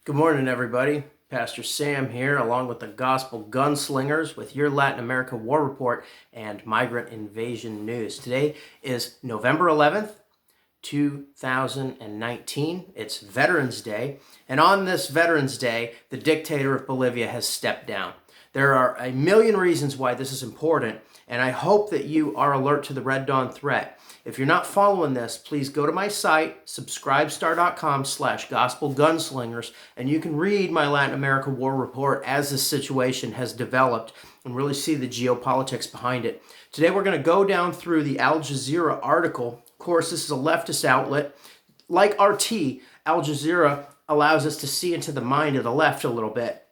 Good morning, everybody. Pastor Sam here, along with the Gospel Gunslingers, with your Latin America War Report and Migrant Invasion News. Today is November 11th, 2019. It's Veterans Day, and on this Veterans Day, the dictator of Bolivia has stepped down. There are a million reasons why this is important, and I hope that you are alert to the Red Dawn threat. If you're not following this, please go to my site, subscribestar.com/gospelgunslingers, and you can read my Latin America War Report as this situation has developed and really see the geopolitics behind it. Today we're going to go down through the Al Jazeera article. Of course, this is a leftist outlet. Like RT, Al Jazeera allows us to see into the mind of the left a little bit.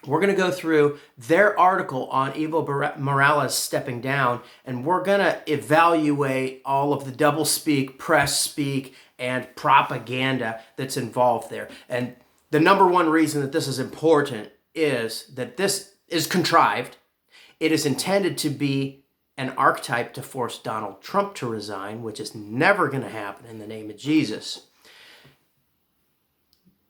We're going to go through their article on Evo Morales stepping down, and we're going to evaluate all of the doublespeak, press speak, and propaganda that's involved there. And the number one reason that this is important is that this is contrived. It is intended to be an archetype to force Donald Trump to resign, which is never going to happen in the name of Jesus.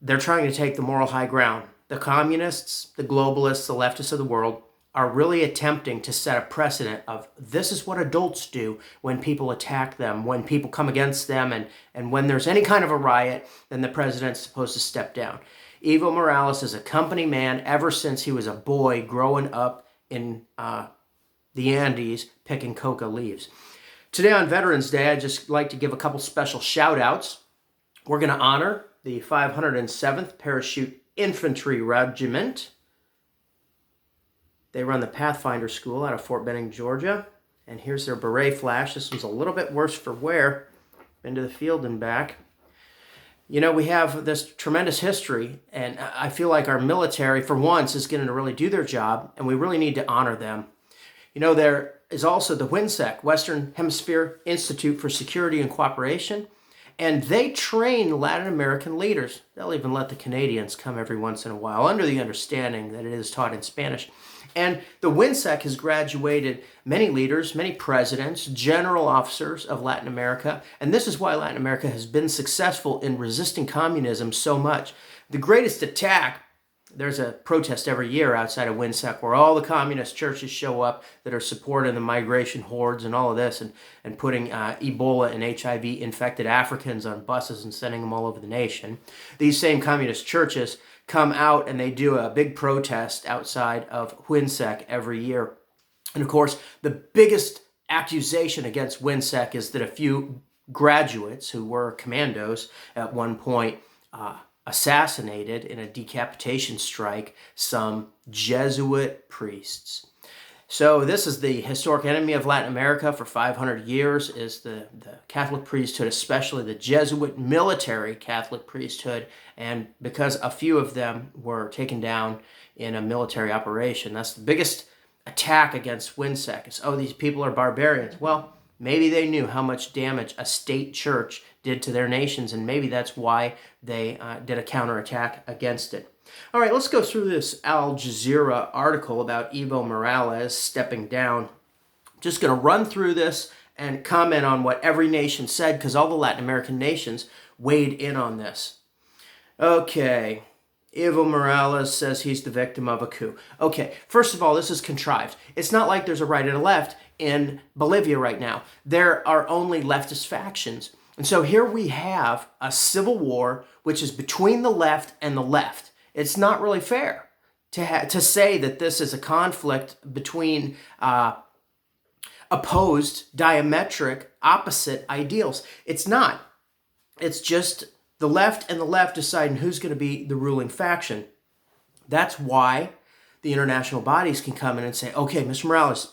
They're trying to take the moral high ground. The communists, the globalists, the leftists of the world are really attempting to set a precedent of this is what adults do when people attack them, when people come against them, and when there's any kind of a riot, then the president's supposed to step down. Evo Morales is a company man ever since he was a boy growing up in the Andes picking coca leaves. Today on Veterans Day, I'd just like to give a couple special shout outs. We're going to honor the 507th Parachute Infantry Regiment. They run the Pathfinder School out of Fort Benning, Georgia. And here's their beret flash. This one's a little bit worse for wear. Been to the field and back. You know, we have this tremendous history, and I feel like our military, for once, is going to really do their job, and we really need to honor them. You know, there is also the WHINSEC, Western Hemisphere Institute for Security and Cooperation, and they train Latin American leaders. They'll even let the Canadians come every once in a while, under the understanding that it is taught in Spanish. And the WHINSEC has graduated many leaders, many presidents, general officers of Latin America, and this is why Latin America has been successful in resisting communism so much. The greatest attack, there's a protest every year outside of WHINSEC where all the communist churches show up that are supporting the migration hordes and all of this and putting Ebola and HIV-infected Africans on buses and sending them all over the nation. These same communist churches come out and they do a big protest outside of WHINSEC every year. And of course, the biggest accusation against WHINSEC is that a few graduates who were commandos at one point assassinated in a decapitation strike some Jesuit priests. So this is the historic enemy of Latin America for 500 years, is the Catholic priesthood, especially the Jesuit military Catholic priesthood. And because a few of them were taken down in a military operation, that's the biggest attack against WHINSEC is, oh, these people are barbarians. Well, maybe they knew how much damage a state church did to their nations, and maybe that's why they did a counterattack against it. All right, let's go through this Al Jazeera article about Evo Morales stepping down. Just going to run through this and comment on what every nation said, because all the Latin American nations weighed in on this. Okay, Evo Morales says he's the victim of a coup. Okay, first of all, this is contrived. It's not like there's a right and a left in Bolivia right now. There are only leftist factions. And so here we have a civil war, which is between the left and the left. It's not really fair to say that this is a conflict between opposed, diametric, opposite ideals. It's not. It's just the left and the left deciding who's going to be the ruling faction. That's why the international bodies can come in and say, okay, Mr. Morales,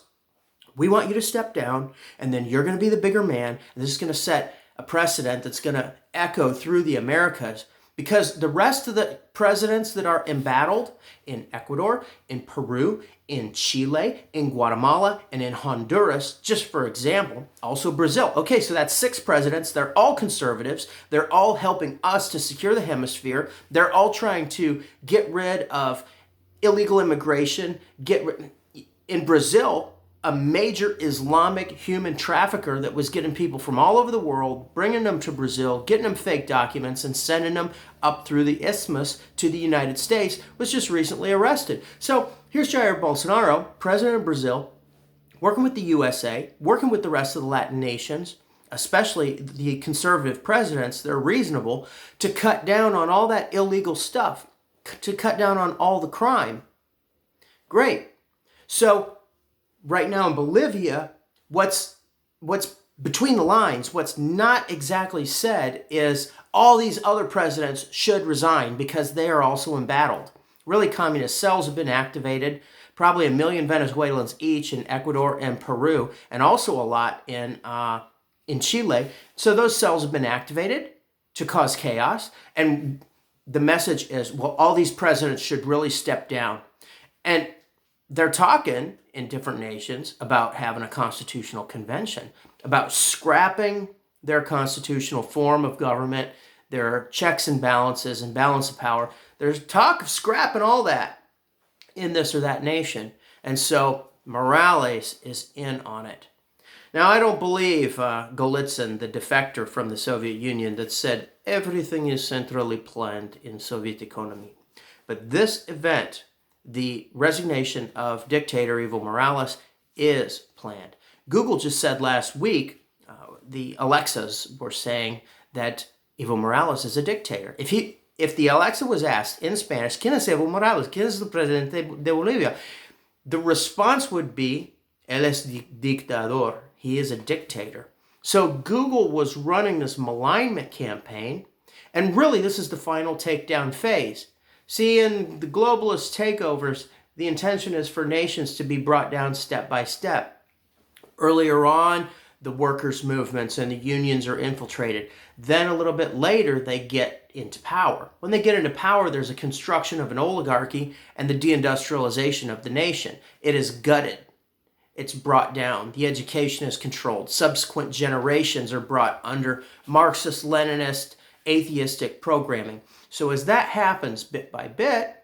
we want you to step down, and then you're going to be the bigger man, and this is going to set a precedent that's going to echo through the Americas, because the rest of the presidents that are embattled in Ecuador, in Peru, in Chile, in Guatemala, and in Honduras, just for example, also Brazil. Okay, so that's 6 presidents. They're all conservatives. They're all helping us to secure the hemisphere. They're all trying to get rid of illegal immigration. In Brazil, a major Islamic human trafficker that was getting people from all over the world, bringing them to Brazil, getting them fake documents, and sending them up through the isthmus to the United States, was just recently arrested. So here's Jair Bolsonaro, president of Brazil, working with the USA, working with the rest of the Latin nations, especially the conservative presidents that are reasonable, to cut down on all that illegal stuff, to cut down on all the crime. Great. So right now in Bolivia, what's between the lines, what's not exactly said is all these other presidents should resign because they are also embattled. Really, communist cells have been activated, probably 1 million Venezuelans each in Ecuador and Peru, and also a lot in Chile. So those cells have been activated to cause chaos. And the message is, well, all these presidents should really step down. And they're talking in different nations about having a constitutional convention, about scrapping their constitutional form of government, their checks and balances and balance of power. There's talk of scrapping all that in this or that nation. And so Morales is in on it. Now, I don't believe Golitsyn, the defector from the Soviet Union, that said everything is centrally planned in Soviet economy. But this event, the resignation of dictator Evo Morales, is planned. Google just said last week, the Alexas were saying that Evo Morales is a dictator. If the Alexa was asked in Spanish, ¿Quién es Evo Morales? ¿Quién es el presidente de Bolivia? The response would be, él es dictador. He is a dictator. So Google was running this malignment campaign, and really this is the final takedown phase. See, in the globalist takeovers, the intention is for nations to be brought down step by step. Earlier on, the workers' movements and the unions are infiltrated. Then a little bit later, they get into power. When they get into power, there's a construction of an oligarchy and the deindustrialization of the nation. It is gutted. It's brought down. The education is controlled. Subsequent generations are brought under Marxist, Leninist, atheistic programming. So as that happens bit by bit,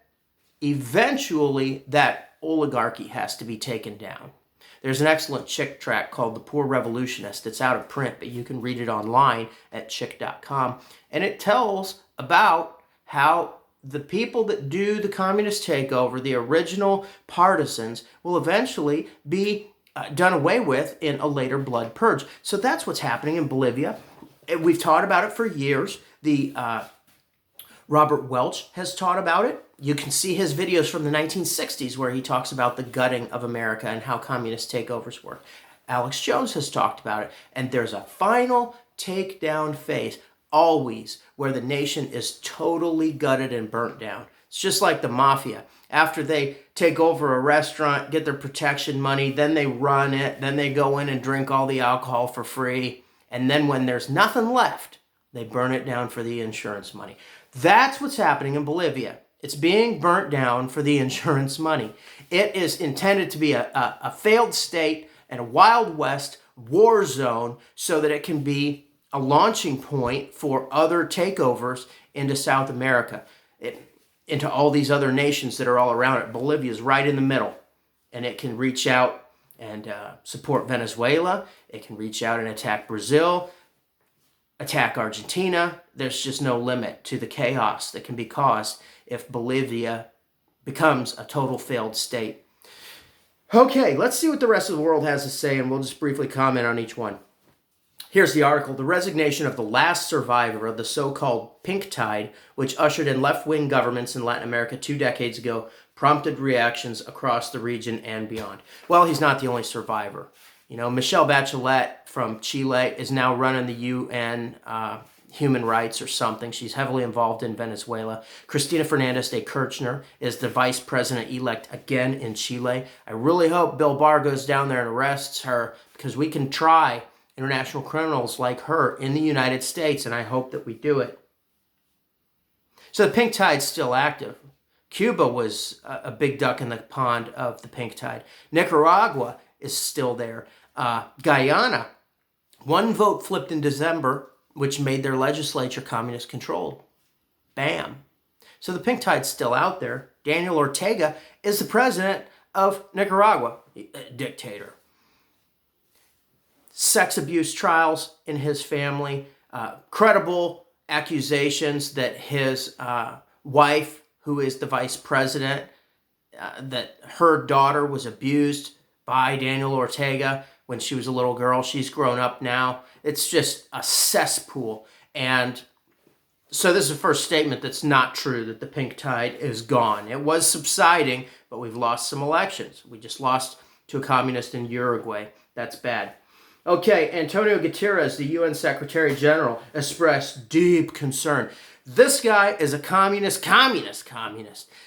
eventually that oligarchy has to be taken down. There's an excellent Chick tract called The Poor Revolutionist. It's out of print, but you can read it online at chick.com. And it tells about how the people that do the communist takeover, the original partisans, will eventually be done away with in a later blood purge. So that's what's happening in Bolivia. We've taught about it for years. The Robert Welch has taught about it. You can see his videos from the 1960s where he talks about the gutting of America and how communist takeovers work. Alex Jones has talked about it. And there's a final takedown phase, always, where the nation is totally gutted and burnt down. It's just like the mafia. After they take over a restaurant, get their protection money, then they run it, then they go in and drink all the alcohol for free. And then when there's nothing left, they burn it down for the insurance money. That's what's happening in Bolivia. It's being burnt down for the insurance money. It is intended to be a failed state and a Wild West war zone so that it can be a launching point for other takeovers into South America, into all these other nations that are all around it. Bolivia is right in the middle, and it can reach out and support Venezuela. It can reach out and attack Brazil, attack Argentina. There's just no limit to the chaos that can be caused if Bolivia becomes a total failed state. Okay, let's see what the rest of the world has to say, and we'll just briefly comment on each one. Here's the article. The resignation of the last survivor of the so-called pink tide, which ushered in left-wing governments in Latin America 2 decades ago, prompted reactions across the region and beyond. Well, he's not the only survivor. You know, Michelle Bachelet from Chile is now running the UN human rights or something. She's heavily involved in Venezuela. Cristina Fernandez de Kirchner is the vice president-elect again in Chile. I really hope Bill Barr goes down there and arrests her, because we can try international criminals like her in the United States, and I hope that we do it. So the pink tide's still active. Cuba was a big duck in the pond of the pink tide. Nicaragua is still there. Guyana, one vote flipped in December, which made their legislature communist-controlled. Bam. So the pink tide's still out there. Daniel Ortega is the president of Nicaragua, a dictator. sex abuse trials in his family, credible accusations that his wife, who is the vice president, that her daughter was abused by Daniel Ortega when she was a little girl. She's grown up now. It's just a cesspool. And so this is the first statement that's not true, that the pink tide is gone. It was subsiding, but we've lost some elections. We just lost to a communist in Uruguay. That's bad. Okay, Antonio Guterres, the UN Secretary General, expressed deep concern. This guy is a communist.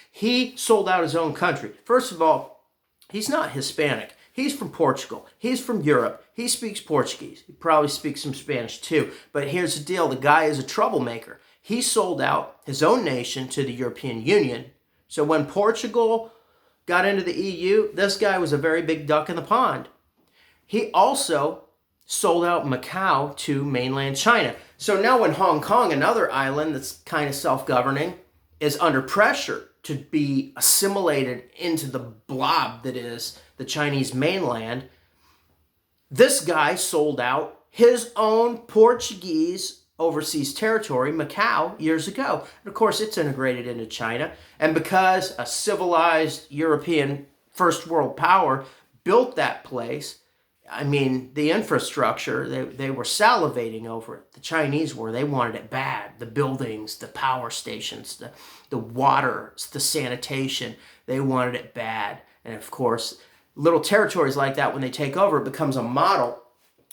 He sold out his own country. First of all, he's not Hispanic. He's from Portugal. He's from Europe. He speaks Portuguese. He probably speaks some Spanish too. But here's the deal. The guy is a troublemaker. He sold out his own nation to the European Union. So when Portugal got into the EU, this guy was a very big duck in the pond. He also sold out Macau to mainland China. So now when Hong Kong, another island that's kind of self-governing, is under pressure to be assimilated into the blob that is the Chinese mainland, this guy sold out his own Portuguese overseas territory, Macau, years ago. And of course, it's integrated into China. And because a civilized European first world power built that place, I mean, the infrastructure, they were salivating over it. The Chinese were. They wanted it bad. The buildings, the power stations, the water, the sanitation, they wanted it bad. And of course, little territories like that, when they take over, it becomes a model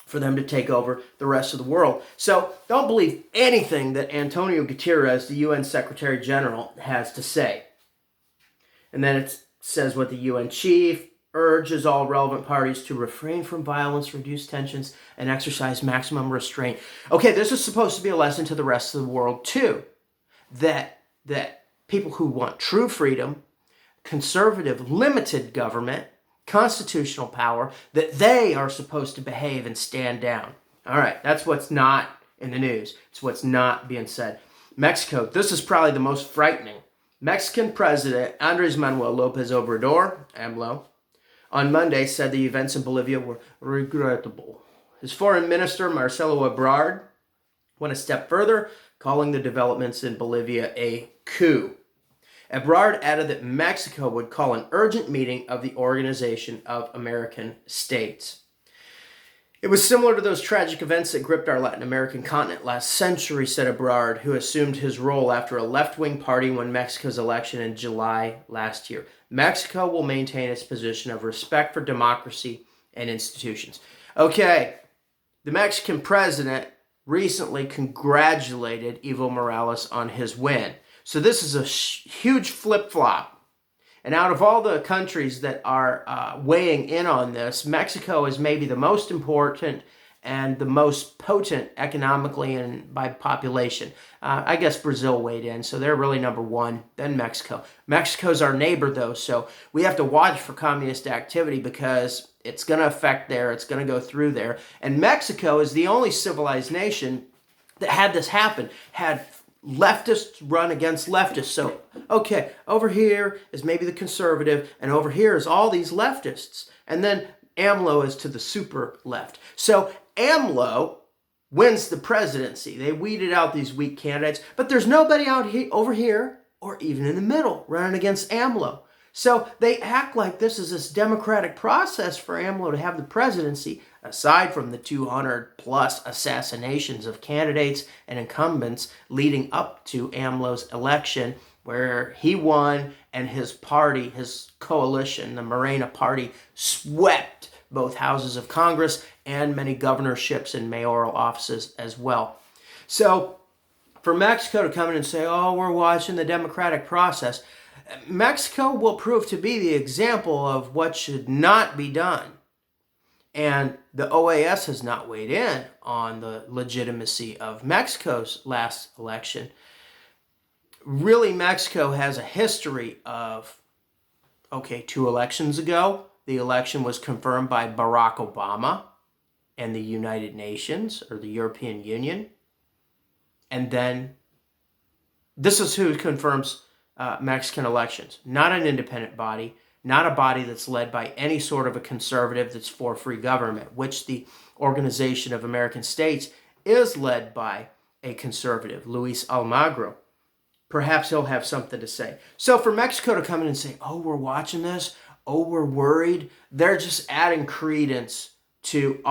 for them to take over the rest of the world. So don't believe anything that Antonio Guterres, the UN Secretary General, has to say. And then it says what the UN chief urges all relevant parties to refrain from violence, reduce tensions, and exercise maximum restraint. Okay, this is supposed to be a lesson to the rest of the world too. That people who want true freedom, conservative, limited government, constitutional power, that they are supposed to behave and stand down. All right, that's what's not in the news. It's what's not being said. Mexico, this is probably the most frightening. Mexican President Andrés Manuel López Obrador, AMLO, on Monday said the events in Bolivia were regrettable. His foreign minister, Marcelo Ebrard, went a step further, calling the developments in Bolivia a coup. Ebrard added that Mexico would call an urgent meeting of the Organization of American States. It was similar to those tragic events that gripped our Latin American continent last century, said Ebrard, who assumed his role after a left-wing party won Mexico's election in July last year. Mexico will maintain its position of respect for democracy and institutions. Okay, the Mexican president recently congratulated Evo Morales on his win. So this is a huge flip-flop. And out of all the countries that are weighing in on this, Mexico is maybe the most important and the most potent economically and by population. I guess Brazil weighed in, so they're really number one, then Mexico. Mexico's our neighbor, though, so we have to watch for communist activity because it's going to affect there, it's going to go through there. And Mexico is the only civilized nation that had this happen, had leftists run against leftists. So, okay, over here is maybe the conservative, and over here is all these leftists. And then AMLO is to the super left. So AMLO wins the presidency. They weeded out these weak candidates, but there's nobody out here, over here, or even in the middle, running against AMLO. So they act like this is this democratic process for AMLO to have the presidency, aside from the 200 plus assassinations of candidates and incumbents leading up to AMLO's election, where he won and his party, his coalition, the Morena party, swept both houses of Congress and many governorships and mayoral offices as well. So for Mexico to come in and say, oh, we're watching the democratic process, Mexico will prove to be the example of what should not be done. And the OAS has not weighed in on the legitimacy of Mexico's last election. Really, Mexico has a history of, 2 elections ago, the election was confirmed by Barack Obama and the United Nations, or the European Union. And then, this is who confirms Mexican elections. Not an independent body, not a body that's led by any sort of a conservative that's for free government, which the Organization of American States is led by a conservative, Luis Almagro. Perhaps he'll have something to say. So for Mexico to come in and say, oh, we're watching this, oh, we're worried, they're just adding credence to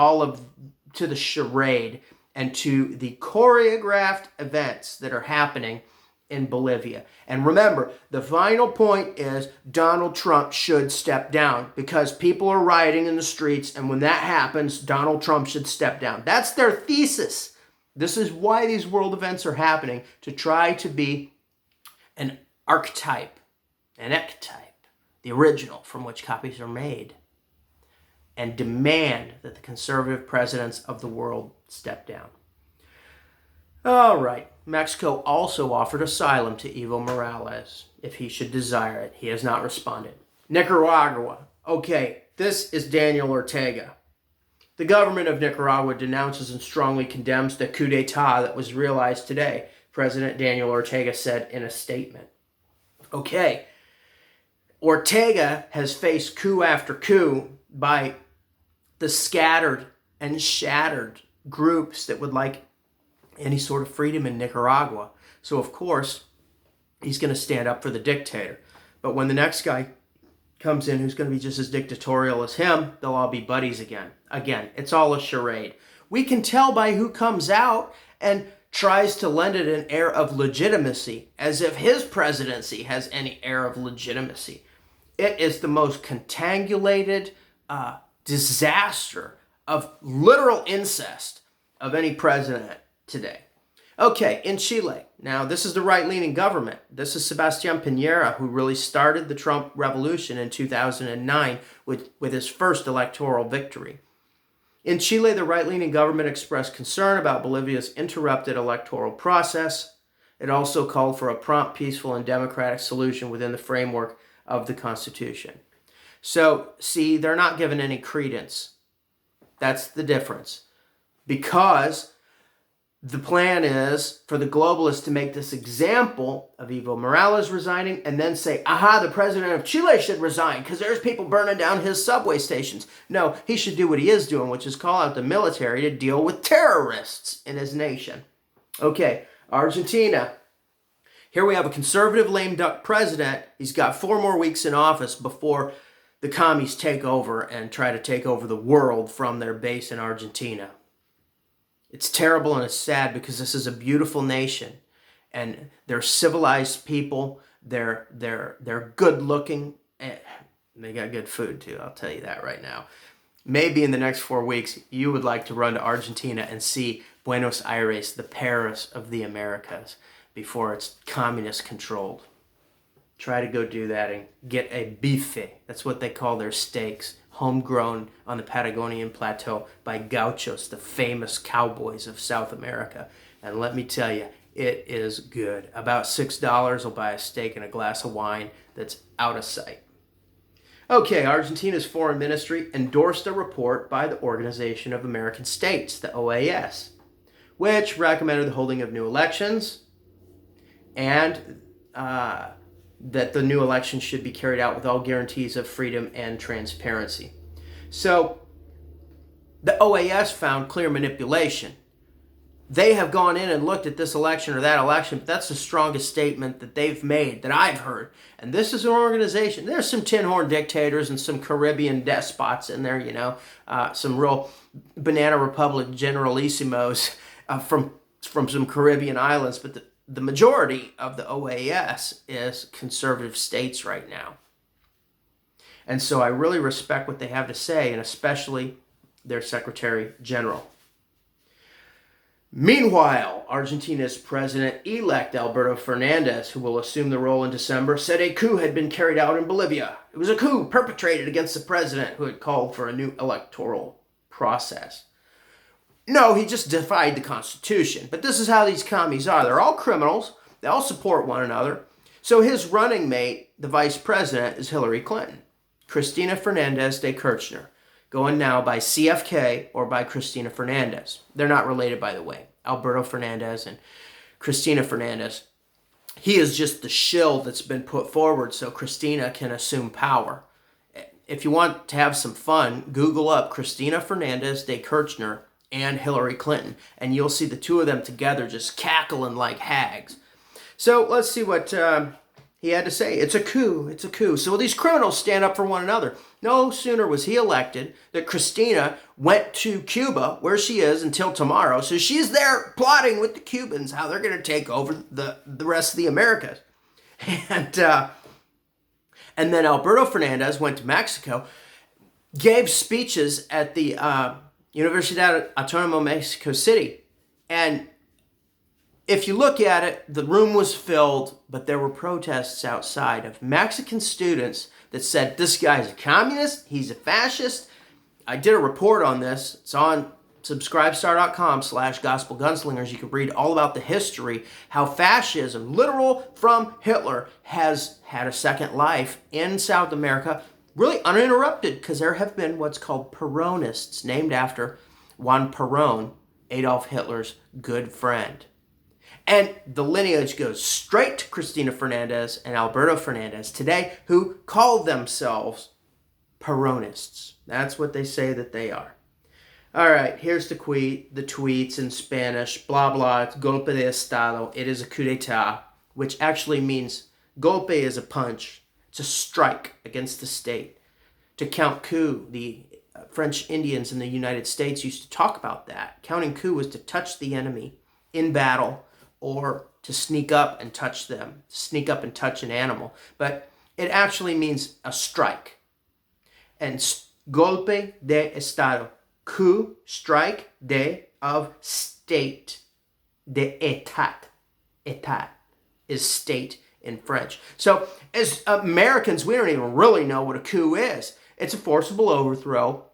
to the charade and to the choreographed events that are happening in Bolivia. And remember, the final point is Donald Trump should step down because people are rioting in the streets, and when that happens, Donald Trump should step down. That's their thesis. This is why these world events are happening, to try to be an archetype, an ectype, the original from which copies are made, and demand that the conservative presidents of the world step down. All right. Mexico also offered asylum to Evo Morales if he should desire it. He has not responded. Nicaragua. Okay, this is Daniel Ortega. The government of Nicaragua denounces and strongly condemns the coup d'etat that was realized today, President Daniel Ortega said in a statement. Okay, Ortega has faced coup after coup by the scattered and shattered groups that would like any sort of freedom in Nicaragua. So, of course, he's going to stand up for the dictator. But when the next guy comes in who's going to be just as dictatorial as him, they'll all be buddies again. Again, it's all a charade. We can tell by who comes out and tries to lend it an air of legitimacy, as if his presidency has any air of legitimacy. It is the most contangulated disaster of literal incest of any president today. Okay, in Chile. Now, this is the right-leaning government. This is Sebastián Piñera, who really started the Trump revolution in 2009 with his first electoral victory. In Chile, the right-leaning government expressed concern about Bolivia's interrupted electoral process. It also called for a prompt, peaceful, and democratic solution within the framework of the Constitution. So, see, they're not given any credence. That's the difference. Because the plan is for the globalists to make this example of Evo Morales resigning and then say, aha, the president of Chile should resign because there's people burning down his subway stations. No, he should do what he is doing, which is call out the military to deal with terrorists in his nation. Okay, Argentina. Here we have a conservative lame duck president. He's got 4 more weeks in office before the commies take over and try to take over the world from their base in Argentina. It's terrible and it's sad because this is a beautiful nation and they're civilized people. They're good looking. They got good food too. I'll tell you that right now. Maybe in the next 4 weeks, you would like to run to Argentina and see Buenos Aires, the Paris of the Americas, before it's communist controlled. Try to go do that and get a bife. That's what they call their steaks. Homegrown on the Patagonian Plateau by gauchos, the famous cowboys of South America. And let me tell you, it is good. About $6 will buy a steak and a glass of wine that's out of sight. Okay, Argentina's foreign ministry endorsed a report by the Organization of American States, the OAS, which recommended the holding of new elections and that the new elections should be carried out with all guarantees of freedom and transparency. So, the OAS found clear manipulation. They have gone in and looked at this election or that election, but that's the strongest statement that they've made, that I've heard. And this is an organization. There's some tin horn dictators and some Caribbean despots in there, you know, some real Banana Republic generalissimos from some Caribbean islands, but the majority of the OAS is conservative states right now. And so I really respect what they have to say, and especially their Secretary General. Meanwhile, Argentina's president-elect Alberto Fernandez, who will assume the role in December, said a coup had been carried out in Bolivia. It was a coup perpetrated against the president who had called for a new electoral process. No, he just defied the Constitution. But this is how these commies are. They're all criminals. They all support one another. So his running mate, the vice president, is Hillary Clinton. Cristina Fernandez de Kirchner, going now by CFK or by Cristina Fernandez. They're not related, by the way. Alberto Fernandez and Cristina Fernandez. He is just the shill that's been put forward so Cristina can assume power. if you want to have some fun, Google up Cristina Fernandez de Kirchner and Hillary Clinton, and you'll see the two of them together just cackling like hags. So let's see what he had to say. It's a coup. It's a coup. So these criminals stand up for one another. No sooner was he elected that Cristina went to Cuba, where she is until tomorrow. So she's there plotting with the Cubans how they're going to take over the rest of the Americas. And then Alberto Fernandez went to Mexico, gave speeches at the Universidad Autónoma Mexico City. And if you look at it, the room was filled, but there were protests outside of Mexican students that said, this guy's a communist, he's a fascist. I did a report on this. It's on subscribestar.com/gospelgunslingers. You can read all about the history, how fascism, literal from Hitler, has had a second life in South America, really uninterrupted, because there have been what's called Peronists, named after Juan Perón, Adolf Hitler's good friend. And the lineage goes straight to Cristina Fernandez and Alberto Fernandez today, who call themselves Peronists. That's what they say that they are. All right, here's the tweets in Spanish. Blah, blah, it's golpe de estado. It is a coup d'etat, which actually means golpe is a punch. It's a strike against the state. To count coup, the French Indians in the United States used to talk about that. Counting coup was to touch the enemy in battle, or to sneak up and touch them, sneak up and touch an animal. But it actually means a strike. And golpe de estado, coup, strike, de, of state, de état. État is state in French. So as Americans, we don't even really know what a coup is. It's a forcible overthrow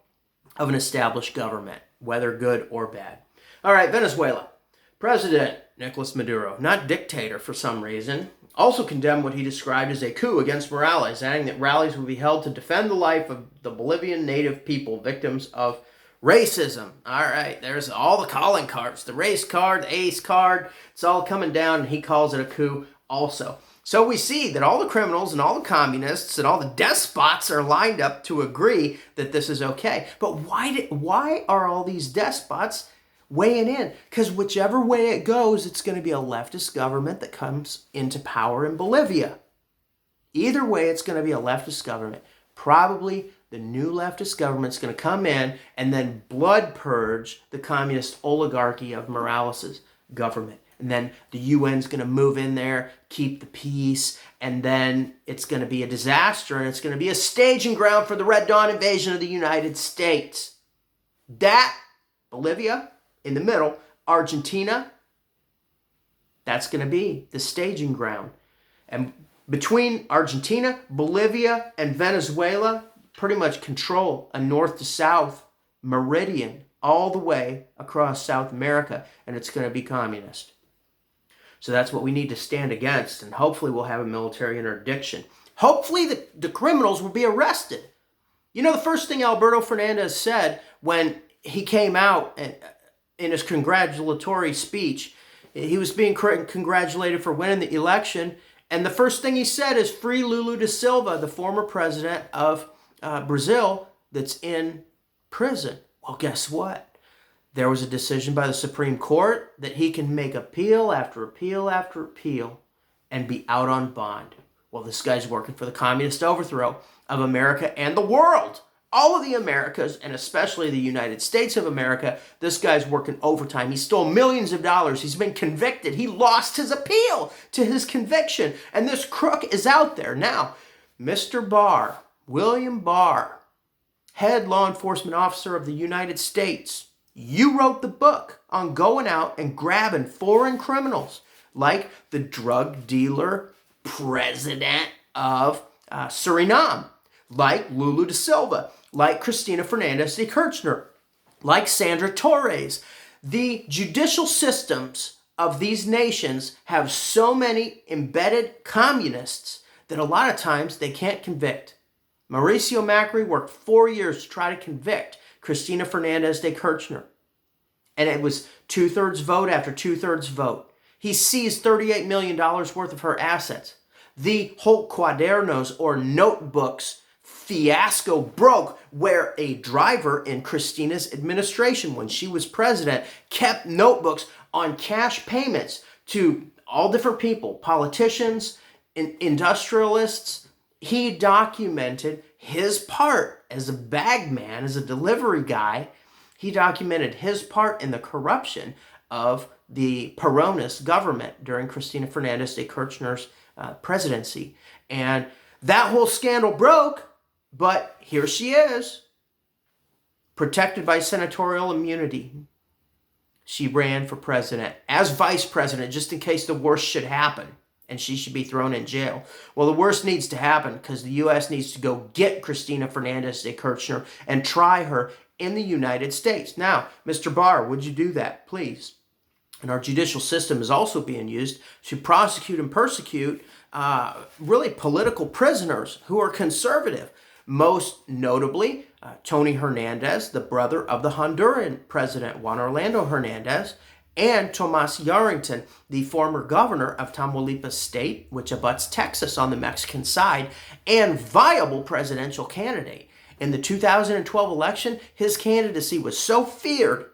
of an established government, whether good or bad. All right, Venezuela. President Nicolas Maduro, not dictator for some reason, also condemned what he described as a coup against Morales, adding that rallies would be held to defend the life of the Bolivian native people, victims of racism. All right, there's all the calling cards, the race card, the ace card, it's all coming down, and he calls it a coup also. So we see that all the criminals and all the communists and all the despots are lined up to agree that this is okay. But why are all these despots weighing in? Because whichever way it goes, it's going to be a leftist government that comes into power in Bolivia. Either way, it's going to be a leftist government. Probably the new leftist government's going to come in and then blood purge the communist oligarchy of Morales' government. And then the UN's going to move in there, keep the peace, and then it's going to be a disaster, and it's going to be a staging ground for the Red Dawn invasion of the United States. That, Bolivia, in the middle, Argentina, that's going to be the staging ground. And between Argentina, Bolivia, and Venezuela, pretty much control a north to south meridian all the way across South America, and it's going to be communist. So that's what we need to stand against, and hopefully we'll have a military interdiction. Hopefully the criminals will be arrested. You know, the first thing Alberto Fernandez said when he came out and in his congratulatory speech, he was being congratulated for winning the election, and the first thing he said is, free Lula da Silva, the former president of Brazil, that's in prison. Well, guess what? There was a decision by the Supreme Court that he can make appeal after appeal after appeal and be out on bond. Well, this guy's working for the communist overthrow of America and the world. All of the Americas, and especially the United States of America, this guy's working overtime. He stole millions of dollars. He's been convicted. He lost his appeal to his conviction. And this crook is out there. Now, Mr. Barr, William Barr, head law enforcement officer of the United States, you wrote the book on going out and grabbing foreign criminals like the drug dealer president of Suriname, like Lula da Silva, like Cristina Fernandez de Kirchner, like Sandra Torres. The judicial systems of these nations have so many embedded communists that a lot of times they can't convict. Mauricio Macri worked 4 years to try to convict Cristina Fernandez de Kirchner. And it was 2/3 vote after 2/3 vote. He seized $38 million worth of her assets. The whole cuadernos, or notebooks, fiasco broke where a driver in Christina's administration, when she was president, kept notebooks on cash payments to all different people, politicians, industrialists. He documented his part as a bagman, as a delivery guy. He documented his part in the corruption of the Peronist government during Cristina Fernández de Kirchner's presidency. And that whole scandal broke, but here she is, protected by senatorial immunity. She ran for president as vice president just in case the worst should happen and she should be thrown in jail. Well, the worst needs to happen because the U.S. needs to go get Cristina Fernández de Kirchner and try her in the United States. Now, Mr. Barr, would you do that, please? And our judicial system is also being used to prosecute and persecute really political prisoners who are conservative. Most notably, Tony Hernandez, the brother of the Honduran president, Juan Orlando Hernandez, and Tomas Yarrington, the former governor of Tamaulipas State, which abuts Texas on the Mexican side, and viable presidential candidate. In the 2012 election, his candidacy was so feared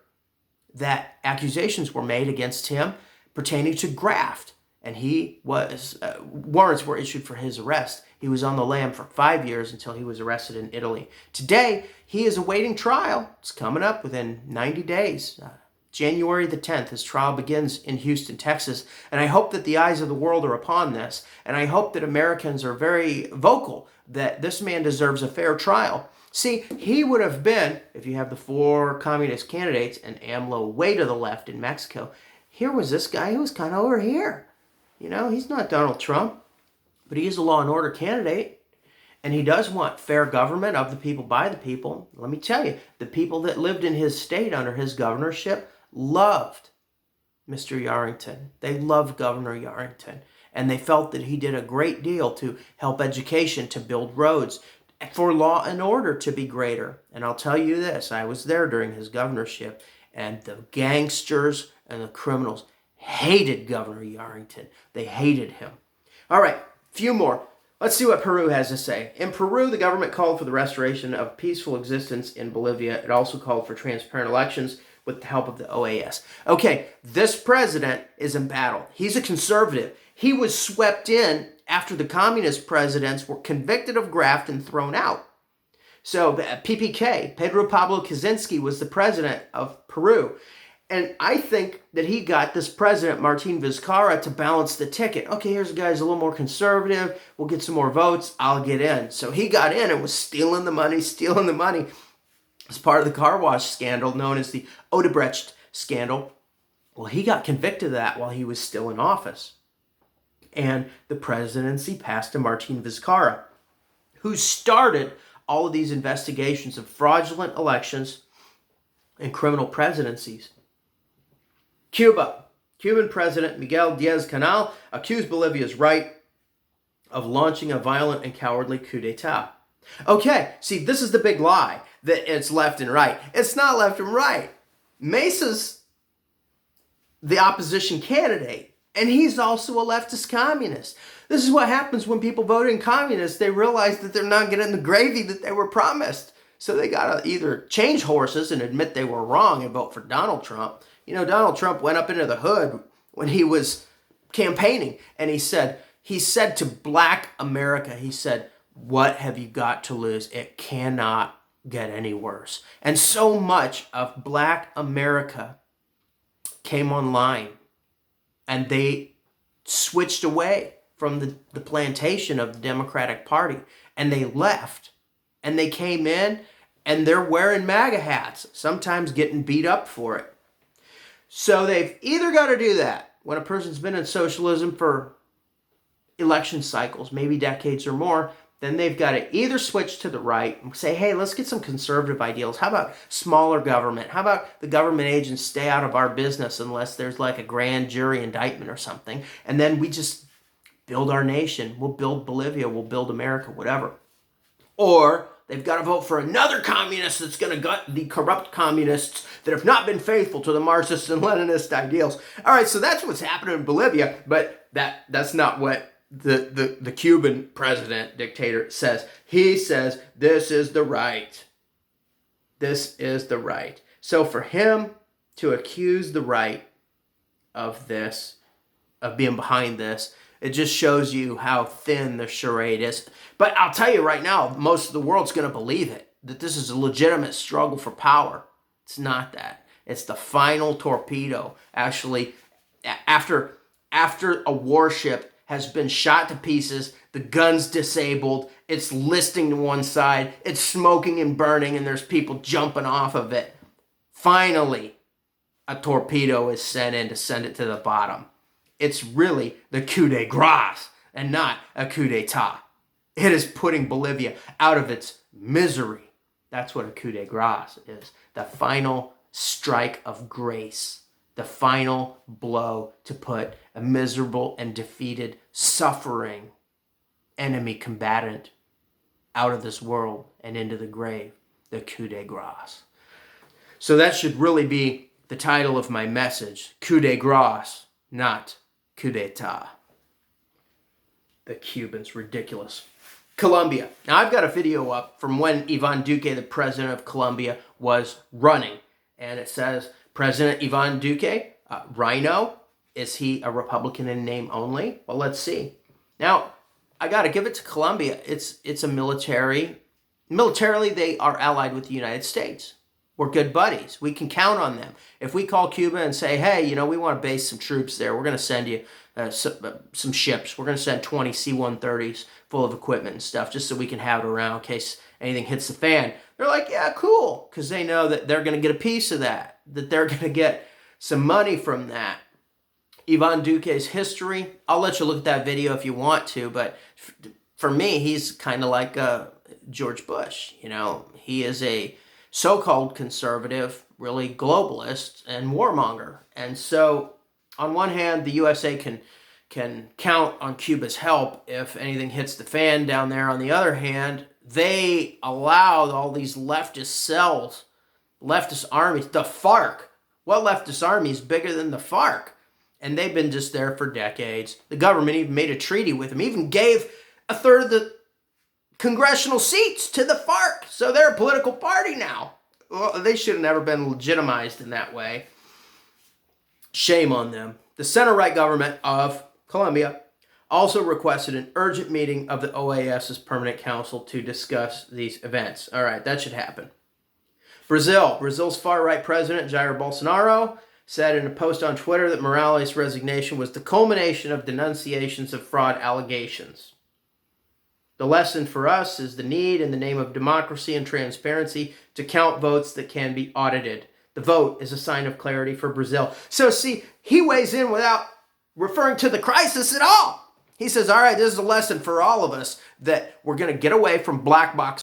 that accusations were made against him pertaining to graft, and warrants were issued for his arrest. He was on the lam for 5 years until he was arrested in Italy. Today, he is awaiting trial. It's coming up within 90 days. January the 10th, his trial begins in Houston, Texas. And I hope that the eyes of the world are upon this. And I hope that Americans are very vocal that this man deserves a fair trial. See, he would have been, if you have the 4 communist candidates and AMLO way to the left in Mexico, here was this guy who was kind of over here. You know, he's not Donald Trump, but he is a law and order candidate. And he does want fair government of the people by the people. Let me tell you, the people that lived in his state under his governorship loved Mr. Yarrington. They loved Governor Yarrington. And they felt that he did a great deal to help education, to build roads, for law and order to be greater. And I'll tell you this, I was there during his governorship, and the gangsters and the criminals hated Governor Yarrington. They hated him. All right, few more. Let's see what Peru has to say. In Peru, the government called for the restoration of peaceful existence in Bolivia. It also called for transparent elections with the help of the OAS. Okay, this president is in battle. He's a conservative. He was swept in after the communist presidents were convicted of graft and thrown out. So PPK, Pedro Pablo Kaczynski, was the president of Peru. And I think that he got this president, Martin Vizcarra, to balance the ticket. Okay, here's a guy who's a little more conservative. We'll get some more votes. I'll get in. So he got in and was stealing the money as part of the car wash scandal known as the Odebrecht scandal. Well, he got convicted of that while he was still in office. And the presidency passed to Martin Vizcarra, who started all of these investigations of fraudulent elections and criminal presidencies. Cuba. Cuban President Miguel Diaz-Canel accused Bolivia's right of launching a violent and cowardly coup d'etat. Okay, see, this is the big lie, that it's left and right. It's not left and right. Mesa's the opposition candidate, and he's also a leftist communist. This is what happens when people vote in communists. They realize that they're not getting the gravy that they were promised. So they got to either change horses and admit they were wrong and vote for Donald Trump. You know, Donald Trump went up into the hood when he was campaigning, and he said to Black America, he said, "What have you got to lose? It cannot get any worse." And so much of Black America came online, and they switched away from the plantation of the Democratic Party, and they left, and they came in, and they're wearing MAGA hats, sometimes getting beat up for it. So they've either got to do that when a person's been in socialism for election cycles, maybe decades or more, then they've got to either switch to the right and say, hey, let's get some conservative ideals. How about smaller government? How about the government agents stay out of our business unless there's like a grand jury indictment or something, and then we just build our nation. We'll build Bolivia. We'll build America, whatever. Or they've got to vote for another communist that's going to gut the corrupt communists that have not been faithful to the Marxist and Leninist ideals. All right, so that's what's happening in Bolivia, but that's not what the Cuban president, dictator, says. He says, this is the right. This is the right. So for him to accuse the right of this, of being behind this, it just shows you how thin the charade is. But I'll tell you right now, most of the world's going to believe it, that this is a legitimate struggle for power. It's not that. It's the final torpedo. Actually, after a warship has been shot to pieces, the gun's disabled, it's listing to one side, it's smoking and burning, and there's people jumping off of it. Finally, a torpedo is sent in to send it to the bottom. It's really the coup de grace and not a coup d'etat. It is putting Bolivia out of its misery. That's what a coup de grace is. The final strike of grace. The final blow to put a miserable and defeated, suffering enemy combatant out of this world and into the grave. The coup de grace. So that should really be the title of my message. Coup de grace, not coup d'etat. The Cubans, ridiculous. Colombia. Now I've got a video up from when Ivan Duque, the president of Colombia, was running. And it says, President Ivan Duque, Rhino, is he a Republican in name only? Well, let's see. Now, I got to give it to Colombia. It's a militarily, they are allied with the United States. We're good buddies. We can count on them. If we call Cuba and say, hey, we want to base some troops there, we're going to send you some ships. We're going to send 20 C-130s full of equipment and stuff just so we can have it around in case anything hits the fan. They're like, yeah, cool, because they know that they're going to get a piece of that, that they're going to get some money from that. Ivan Duque's history, I'll let you look at that video if you want to, but for me, he's kind of like George Bush. He is a so-called conservative, really globalist and warmonger. And so, on one hand, the USA can count on Cuba's help if anything hits the fan down there. On the other hand, they allowed all these leftist cells, leftist armies, the FARC. What leftist army is bigger than the FARC? And they've been just there for decades. The government even made a treaty with them, even gave a third of the congressional seats to the FARC. So they're a political party now. Well, they should have never been legitimized in that way. Shame on them. The center-right government of Colombia also requested an urgent meeting of the OAS's Permanent Council to discuss these events. All right, that should happen. Brazil's far-right president, Jair Bolsonaro, said in a post on Twitter that Morales' resignation was the culmination of denunciations of fraud allegations. The lesson for us is the need, in the name of democracy and transparency, to count votes that can be audited. The vote is a sign of clarity for Brazil. So see, he weighs in without referring to the crisis at all. He says, all right, this is a lesson for all of us that we're going to get away from black box